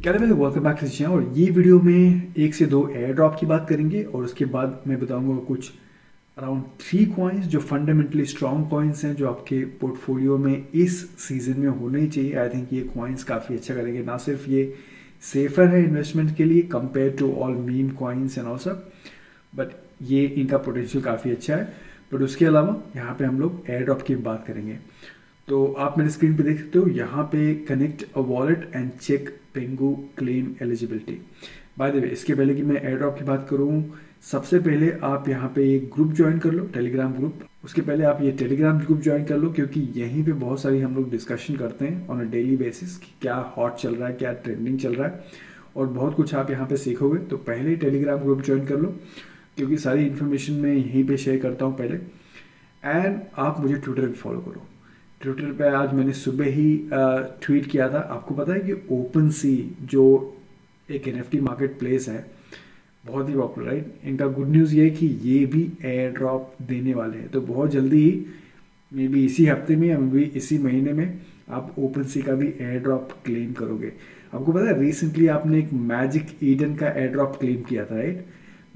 कहने वाले welcome back to और ये वीडियो में 1 से 2 एयर ड्रॉप की बात करेंगे और उसके बाद मैं बताऊंगा कुछ अराउंड 3 कॉइन्स जो फंडामेंटली स्ट्रॉन्ग कॉइन्स हैं जो आपके पोर्टफोलियो में इस सीजन में होने ही चाहिए। आई थिंक ये कॉइन्स काफ़ी अच्छा करेंगे, ना सिर्फ ये सेफर है इन्वेस्टमेंट के लिए compare to all meme coins and all सब, बट ये इनका पोटेंशियल काफ़ी अच्छा है। बट उसके अलावा यहाँ पे हम लोग एयर ड्रॉप की बात करेंगे। तो आप मेरे स्क्रीन पे देख सकते हो, यहाँ पे connect a wallet and check Pengu claim eligibility. By the way, इसके पहले कि मैं एयर ड्रॉप की बात करूँ, सबसे पहले आप यहाँ पे एक ग्रुप ज्वाइन कर लो, टेलीग्राम ग्रुप। उसके पहले आप ये टेलीग्राम ग्रुप ज्वाइन कर लो, क्योंकि यहीं पे बहुत सारी हम लोग डिस्कशन करते हैं ऑन अ डेली बेसिस कि क्या हॉट चल रहा है, क्या ट्रेंडिंग चल रहा है, और बहुत कुछ आप यहाँ पे सीखोगे। तो पहले ही टेलीग्राम ग्रुप ज्वाइन कर लो, क्योंकि सारी इन्फॉर्मेशन मैं यहीं पे शेयर करता हूँ पहले। एंड आप मुझे ट्विटर पे फॉलो करो। ट्विटर पे आज मैंने सुबह ही ट्वीट किया था। आपको पता है कि ओपन सी जो एक NFT मार्केट प्लेस है, बहुत ही पॉपुलर, राइट। इनका गुड न्यूज़ ये है कि ये भी एयर ड्रॉप देने वाले हैं। तो बहुत जल्दी ही, मे बी इसी हफ्ते में या मे बी इसी महीने में, आप ओपन सी का भी एयर ड्रॉप क्लेम करोगे। आपको पता है रिसेंटली आपने एक मैजिक ईडन का एयर ड्रॉप क्लेम किया था, राइट।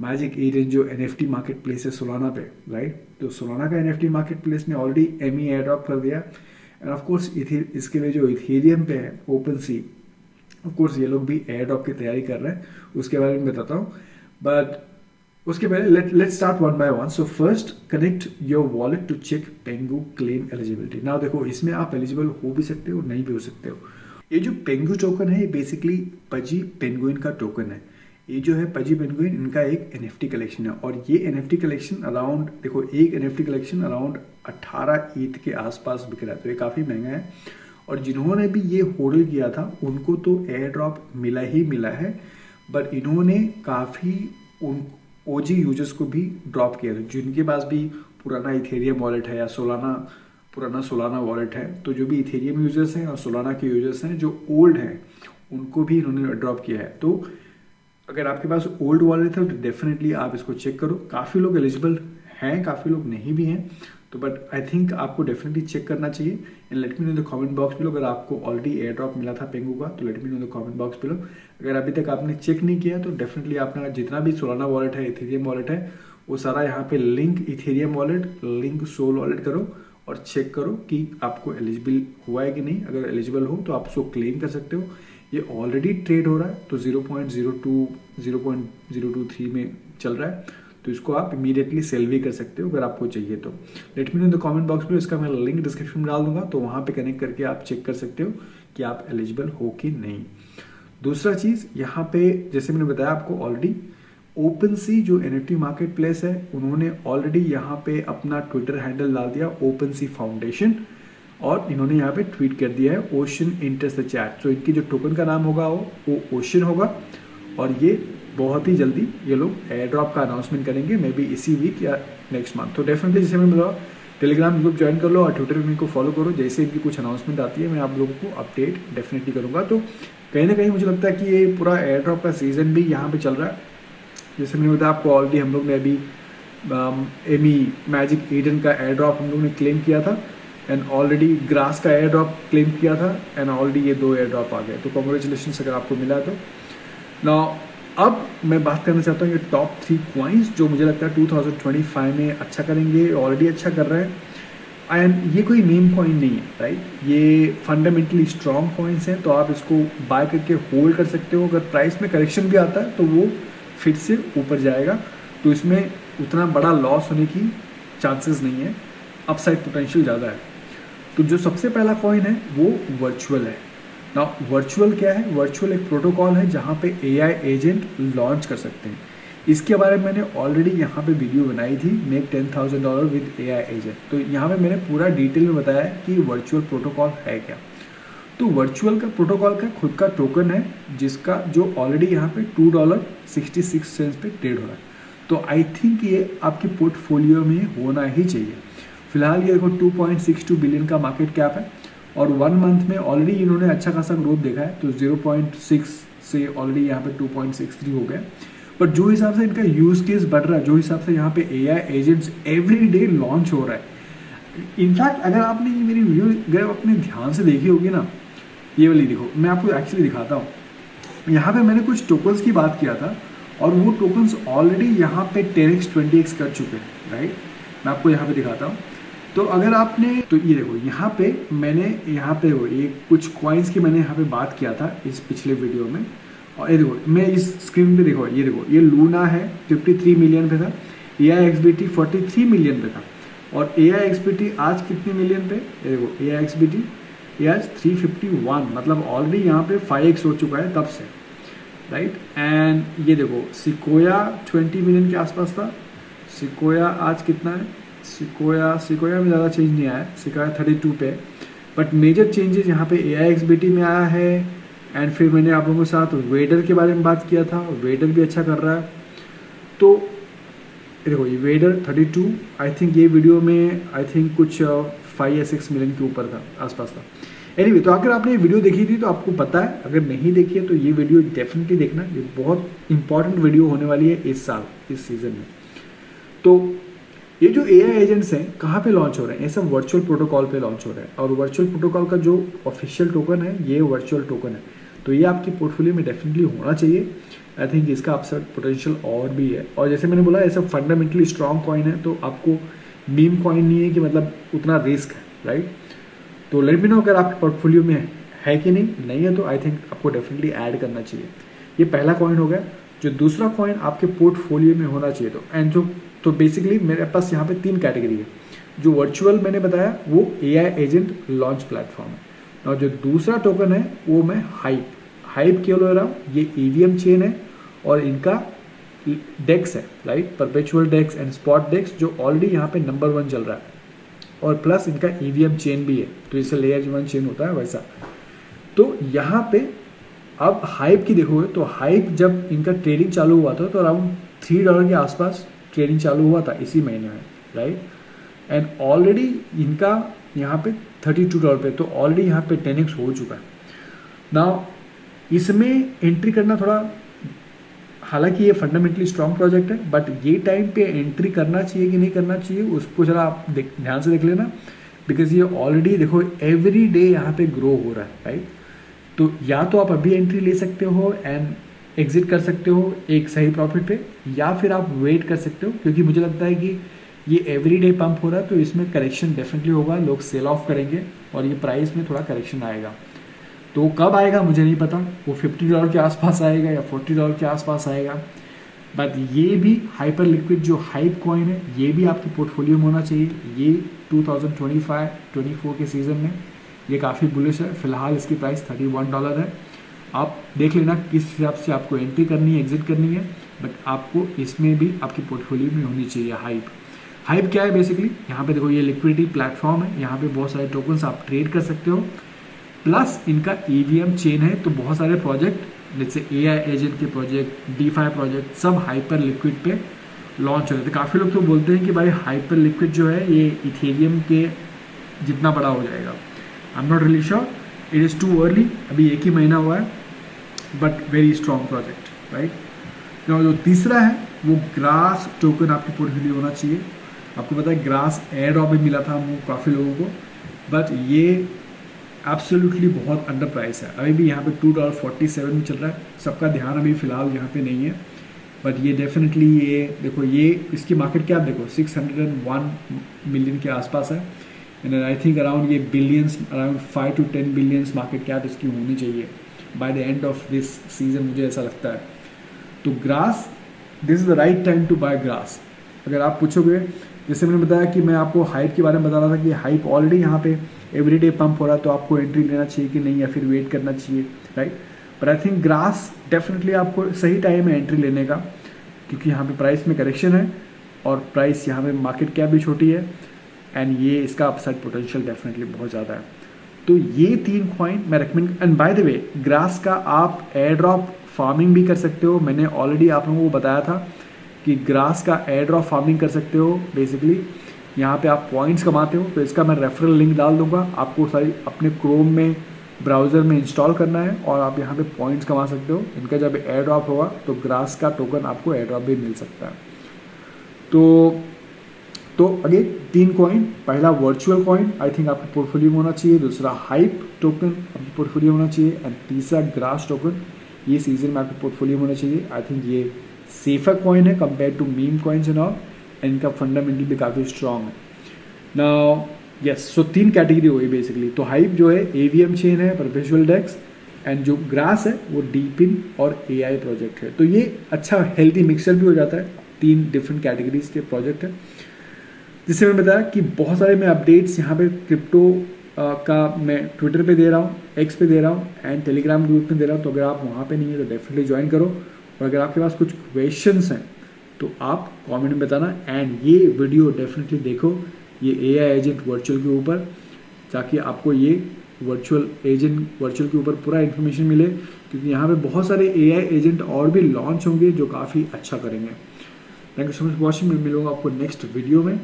मैजिक ईडन जो NFT मार्केट प्लेस है सोलाना पे, राइट। तो सोलाना का NFT मार्केट प्लेस ने ऑलरेडी एमी एयर ड्रॉप कर दिया। एंड ऑफ कोर्स इसके लिए जो इथेरियम पे है ओपन सी, ऑफ कोर्स ये लोग भी एयर ड्रॉप की तैयारी कर रहे हैं, उसके बारे में बताता हूँ। बट उसके पहले let's start one by one. So first, connect your wallet to check Pengu claim eligibility. ना देखो, इसमें आप एलिजिबल हो भी सकते हो, नहीं भी हो सकते हो। ये जो पेंगू टोकन है, ये बेसिकली पजी पेंगुइन का टोकन है। ये जो है पजी पेंगुइन, इनका एक NFT कलेक्शन है। और ये NFT कलेक्शन अराउंड, देखो, एक NFT कलेक्शन अराउंड 18 ETH के आसपास बिक रहा है। तो ये काफ़ी महंगा है। और जिन्होंने भी ये होल्ड किया था उनको तो एयर ड्रॉप मिला ही मिला है, बट इन्होंने काफ़ी उन OG यूजर्स को भी ड्रॉप किया था, जिनके पास भी पुराना इथेरियम वॉलेट है या पुराना सोलाना वॉलेट है। तो जो भी इथेरियम यूजर्स हैं और सोलाना के यूजर्स हैं जो ओल्ड हैं, उनको भी इन्होंने ड्रॉप किया है। तो अगर आपके पास ओल्ड वॉलेट है तो डेफिनेटली आप इसको चेक करो। काफ़ी लोग एलिजिबल हैं, काफ़ी लोग नहीं भी हैं, तो बट आई थिंक आपको डेफिनेटली चेक करना चाहिए। And let me know the comment box below, अगर आपको ऑलरेडी एयर ड्रॉप मिला था पेंगू का, तो let me know the comment box below. अगर अभी तक आपने चेक नहीं किया तो डेफिनेटली अपना जितना भी सोलाना वॉलेट है, इथेरियम वॉलेट है, वो सारा यहाँ पे link Ethereum wallet, link sol wallet करो और चेक करो कि आपको एलिजिबल हुआ है कि नहीं। अगर एलिजिबल हो तो आप उसको क्लेम कर सकते हो। ये ऑलरेडी ट्रेड हो रहा है, तो 0.03 में चल रहा है, तो इसको आप इमीडिएटली सेल भी कर सकते हो अगर आपको चाहिए तो। Let me know in the comment box में, इसका मैं लिंक डिस्क्रिप्शन में डाल दूंगा, तो वहाँ पे कनेक्ट करके आप चेक कर सकते हो कि आप एलिजिबल हो कि नहीं। दूसरा चीज़, यहाँ पे जैसे मैंने बताया आपको ऑलरेडी, ओपन सी जो NFT मार्केट प्लेस है, उन्होंने ऑलरेडी यहाँ पे अपना ट्विटर हैंडल डाल दिया, ओपन सी फाउंडेशन, और इन्होंने यहाँ पे ट्वीट कर दिया है ओशन इंटर्स द चैट। तो इनकी जो टोकन का नाम होगा वो ओशन होगा, और ये बहुत ही जल्दी ये लोग एयर ड्रॉप का अनाउंसमेंट करेंगे, मे बी इसी वीक या नेक्स्ट मंथ। तो डेफिनेटली जैसे मैंने बताया, टेलीग्राम ग्रुप ज्वाइन कर लो और ट्विटर पे को फॉलो करो। जैसे इनकी कुछ अनाउंसमेंट आती है मैं आप लोगों को अपडेट डेफिनेटली करूँगा। तो कहीं ना कहीं मुझे लगता है कि ये पूरा एयर ड्रॉप का सीजन भी यहाँ पे चल रहा है। जैसे मैंने बताया आपको, ऑलरेडी हम लोग ने अभी एमी मैजिक ईडन का एयर ड्रॉप हम लोग ने क्लेम किया था, एंड ऑलरेडी ग्रास का एयर ड्रॉप क्लेम किया था, एंड ऑलरेडी ये 2 एयर ड्रॉप आ गए। तो कॉन्ग्रेचुलेशन अगर आपको मिला तो। नाउ अब मैं बात करना चाहता हूँ ये टॉप 3 कॉइन्स जो मुझे लगता है 2025 में अच्छा करेंगे, ऑलरेडी अच्छा कर रहे हैं। एंड ये कोई मीम कॉइन नहीं है, राइट। ये फंडामेंटली स्ट्रॉन्ग कॉइन्स हैं, तो आप इसको बाय करके होल्ड कर सकते हो। अगर प्राइस में करेक्शन भी आता है तो वो फिर से ऊपर जाएगा, तो इसमें उतना बड़ा लॉस होने की चांसेस नहीं है, अपसाइड पोटेंशियल ज़्यादा है। तो जो सबसे पहला कॉइन है वो वर्चुअल है। ना वर्चुअल क्या है? वर्चुअल एक प्रोटोकॉल है जहाँ पे AI एजेंट लॉन्च कर सकते हैं। इसके बारे में मैंने ऑलरेडी यहाँ पे वीडियो बनाई थी, मेक $10,000 विद AI एजेंट। तो यहाँ पे मैंने पूरा डिटेल में बताया है कि वर्चुअल प्रोटोकॉल है क्या। तो वर्चुअल का प्रोटोकॉल का खुद का टोकन है, जिसका जो ऑलरेडी यहाँ पे $2.66 पे ट्रेड हो रहा है। तो आई थिंक ये आपके पोर्टफोलियो में होना ही चाहिए। फिलहाल ये देखो 2.62 बिलियन का मार्केट कैप है, और 1 मंथ में ऑलरेडी इन्होंने अच्छा खासा ग्रोथ देखा है। तो 0.6 से ऑलरेडी यहाँ पे 2.63 हो गया। बट जो हिसाब से इनका यूज़ केस बढ़ रहा है, जो हिसाब से यहाँ पे AI agents every day launch हो रहा है, इनफैक्ट अगर आपने ये मेरी वीडियो अगर अपने ध्यान से देखी होगी ना, ये वाली देखो, मैं आपको एक्चुअली दिखाता हूँ। यहाँ पे मैंने कुछ टोकन्स की बात किया था और वो टोकन्स ऑलरेडी यहाँ पे 10x 20x कर चुके हैं, राइट। मैं आपको यहाँ पे दिखाता हूँ। तो अगर आपने, तो ये देखो यहाँ पे मैंने यहाँ पे वो ये कुछ कॉइन्स की मैंने यहाँ पे बात किया था इस पिछले वीडियो में। और ये देखो मैं इस स्क्रीन पे देखो ये लूना है 53 मिलियन पे था, AIXBT 43 मिलियन पे था और AIXBT आज कितने मिलियन पे, ये देखो AIXBT ये आज 351, मतलब ऑलरेडी यहाँ पे 5x हो चुका है तब से, राइट। एंड ये देखो सिकोया 20 मिलियन के आसपास था, सिकोया आज कितना है, सिकोया में ज़्यादा चेंज नहीं आया, सिकोया 32 पे। बट मेजर चेंजेस यहाँ पे AIXBT में आया है। एंड फिर मैंने आप लोगों के साथ वेडर के बारे में बात किया था, वेडर भी अच्छा कर रहा है। तो देखो ये वेडर 32, आई थिंक ये वीडियो में आई थिंक कुछ 5 या 6 मिलियन के ऊपर था, आसपास था। एनीवे तो अगर आपने ये वीडियो देखी थी तो आपको पता है, अगर नहीं देखी है तो ये वीडियो डेफिनेटली देखना, ये बहुत इंपॉर्टेंट वीडियो होने वाली है इस साल, इस सीज़न में। तो ये जो AI एजेंट्स हैं कहाँ पे लॉन्च हो रहे हैं, ये सब वर्चुअल प्रोटोकॉल पे लॉन्च हो रहे हैं और वर्चुअल प्रोटोकॉल का जो ऑफिशियल टोकन है ये वर्चुअल टोकन है। तो ये आपकी पोर्टफोलियो में डेफिनेटली होना चाहिए। आई थिंक इसका अपसाइड पोटेंशियल और भी है। और जैसे मैंने बोला, ऐसा फंडामेंटली स्ट्रॉन्ग कॉइन है, तो आपको मीम कॉइन नहीं है कि मतलब उतना रिस्क है, राइट। तो लेट मी नो अगर आपके पोर्टफोलियो में है कि नहीं है तो आई थिंक आपको डेफिनेटली ऐड करना चाहिए। ये पहला कॉइन हो गया। जो दूसरा कॉइन आपके पोर्टफोलियो में होना चाहिए, तो बेसिकली मेरे पास यहाँ पे 3 कैटेगरी है। जो वर्चुअल मैंने बताया वो AI एजेंट लॉन्च प्लेटफॉर्म है, और जो दूसरा टोकन है वो मैं हाइप क्यों ले रहा हूँ, ये EVM चेन है और इनका डेक्स है, right, perpetual DEX and spot DEX, जो ऑलरेडी यहाँ पे नंबर 1 चल रहा है और प्लस इनका EVM चेन भी है, तो इससे लेयर 1 चेन होता है वैसा। तो यहाँ पे अब हाइप की देखोगे तो हाइप जब इनका ट्रेडिंग चालू हुआ था तो अराउंड $3 के आसपास ट्रेडिंग चालू हुआ था इसी महीने में, राइट। एंड ऑलरेडी इनका यहाँ पे $32 पे, तो ऑलरेडी यहाँ पे 10x हो चुका है। नाउ इसमें एंट्री करना थोड़ा, हालांकि ये फंडामेंटली स्ट्रॉन्ग प्रोजेक्ट है, बट ये टाइम पे एंट्री करना चाहिए कि नहीं करना चाहिए उसको जरा आप ध्यान से देख लेना, बिकॉज ये ऑलरेडी देखो एवरी डे यहाँ पे ग्रो हो रहा है, राइट। तो या तो आप अभी एंट्री ले सकते हो एंड एग्जिट कर सकते हो एक सही प्रॉफिट पे, या फिर आप वेट कर सकते हो, क्योंकि मुझे लगता है कि ये एवरी डे पंप हो रहा है तो इसमें करेक्शन डेफिनेटली होगा, लोग सेल ऑफ करेंगे और ये प्राइस में थोड़ा करेक्शन आएगा। तो कब आएगा मुझे नहीं पता, वो $50 के आसपास आएगा या $40 के आसपास आएगा। बट ये भी हाइपर लिक्विड जो हाइप कॉइन है ये भी आपके पोर्टफोलियो में होना चाहिए। ये 2025-24 के सीज़न में ये काफ़ी बुलिश है। फिलहाल इसकी प्राइस $31 है। आप देख लेना किस हिसाब से आपको एंट्री करनी है, एग्जिट करनी है, बट आपको इसमें भी आपकी पोर्टफोलियो में होनी चाहिए हाइप क्या है बेसिकली, यहाँ पे देखो ये लिक्विडिटी प्लेटफॉर्म है, यहाँ पे बहुत सारे टोकन्स आप ट्रेड कर सकते हो, प्लस इनका EVM चेन है। तो बहुत सारे प्रोजेक्ट जैसे AI एजेंट के प्रोजेक्ट, DeFi प्रोजेक्ट सब हाइपर लिक्विड पे लॉन्च हो रहे थे। काफ़ी लोग तो बोलते हैं कि भाई हाइपर लिक्विड जो है ये इथेरियम के जितना बड़ा हो जाएगा। I am not really sure, it is too early, अभी 1 ही महीना हुआ है, but very strong project, right. जो तीसरा है वो ग्रास टोकन आपके पोर्टफोलियो होना चाहिए। आपको पता है ग्रास एयर ड्रॉप भी मिला था हमको काफ़ी लोगों को, बट ये एब्सोल्युटली बहुत अंडर प्राइस है। अभी भी यहाँ पे $2.47 में चल रहा है। सबका ध्यान अभी फ़िलहाल यहाँ पे नहीं है, बट ये डेफिनेटली ये देखो, ये इसकी मार्केट कैप देखो 601 मिलियन के आसपास है एंड आई थिंक अराउंड ये billions, around 5 to 10 billions market cap इसकी होनी चाहिए by the end of this season, मुझे ऐसा लगता है। तो grass, this is the right time to buy grass. अगर आप पूछोगे, जैसे मैंने बताया कि मैं आपको हाइप के बारे में बता रहा था कि हाइप ऑलरेडी यहाँ पे एवरीडे पंप हो रहा है, तो आपको एंट्री लेना चाहिए कि नहीं, या फिर वेट करना चाहिए, right. But I think grass definitely आपको सही टाइम है एंट्री लेने का, क्योंकि यहाँ पे प्राइस में करेक्शन है और प्राइस यहाँ पे मार्केट कैप भी छोटी है एंड ये इसका अपसाइड पोटेंशियल डेफिनेटली बहुत ज़्यादा है। तो ये 3 कॉइन मैं recommend, and bye the way grass का आप एयर ड्रॉप फार्मिंग भी कर सकते हो। मैंने ऑलरेडी आप लोगों को बताया था कि ग्रास का एयर ड्रॉप फार्मिंग कर सकते हो। बेसिकली यहाँ पे आप पॉइंट्स कमाते हो, तो इसका मैं रेफरल लिंक डाल दूंगा, आपको सारी अपने क्रोम में ब्राउज़र में इंस्टॉल करना है और आप यहाँ पे पॉइंट्स कमा सकते हो। इनका जब एयर ड्रॉप होगा तो ग्रास का टोकन आपको एयर ड्रॉप भी मिल सकता है। तो अगेन 3 कॉइन, पहला वर्चुअल कॉइन आई थिंक आपके पोर्टफोलियो में होना चाहिए, दूसरा हाइप टोकन आपके पोर्टफोलियो में होना चाहिए एंड तीसरा ग्रास टोकन ये सीजन में आपके पोर्टफोलियो में होना चाहिए। आई थिंक ये सेफर कॉइन है compare to meme coins and all, इनका फंडामेंटल भी काफ़ी स्ट्रॉन्ग है। नाउ यस, सो 3 कैटेगरी हुई बेसिकली। तो हाइप जो है एवीएम चेन है, परपेचुअल डेक्स, एंड जो ग्रास है वो डीपिन और एआई प्रोजेक्ट है। तो ये अच्छा हेल्दी मिक्सचर भी हो जाता है, 3 डिफरेंट कैटेगरीज के प्रोजेक्ट है। जिससे मैं बताया कि बहुत सारे मैं अपडेट्स यहाँ पे क्रिप्टो का मैं ट्विटर पे दे रहा हूँ, एक्स पे दे रहा हूँ एंड टेलीग्राम ग्रुप में दे रहा हूँ। तो अगर आप वहाँ पे नहीं है तो डेफिनेटली ज्वाइन करो, और अगर आपके पास कुछ क्वेश्चंस हैं तो आप कमेंट में बताना। एंड ये वीडियो डेफिनेटली देखो, ये एआई एजेंट वर्चुअल के ऊपर, ताकि आपको ये वर्चुअल के ऊपर पूरा इन्फॉर्मेशन मिले, क्योंकि यहाँ पे बहुत सारे एआई एजेंट और भी लॉन्च होंगे जो काफ़ी अच्छा करेंगे। Thank you so much for watching. मैं मिलूंगा आपको नेक्स्ट वीडियो में।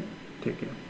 ठीक है।